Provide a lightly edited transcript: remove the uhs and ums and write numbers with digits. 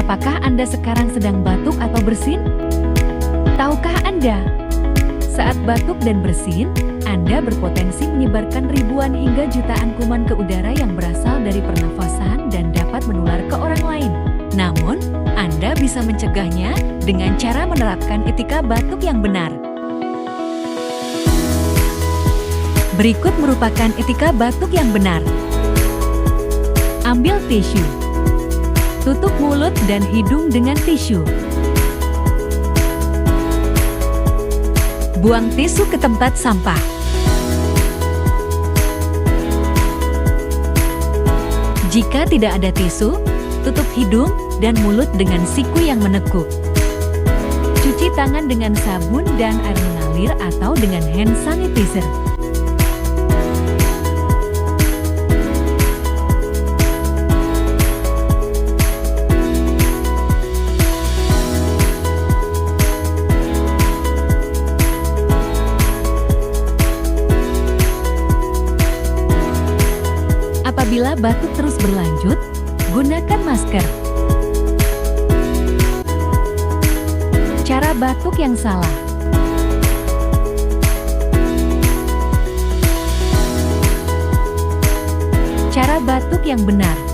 Apakah Anda sekarang sedang batuk atau bersin? Tahukah Anda, saat batuk dan bersin, Anda berpotensi menyebarkan ribuan hingga jutaan kuman ke udara yang berasal dari pernafasan dan dapat menular ke orang lain. Namun, Anda bisa mencegahnya dengan cara menerapkan etika batuk yang benar. Berikut merupakan etika batuk yang benar. Ambil tisu. Tutup mulut dan hidung dengan tisu. Buang tisu ke tempat sampah. Jika tidak ada tisu, tutup hidung dan mulut dengan siku yang menekuk. Cuci tangan dengan sabun dan air mengalir atau dengan hand sanitizer. Apabila batuk terus berlanjut, gunakan masker. Cara batuk yang salah. Cara batuk yang benar.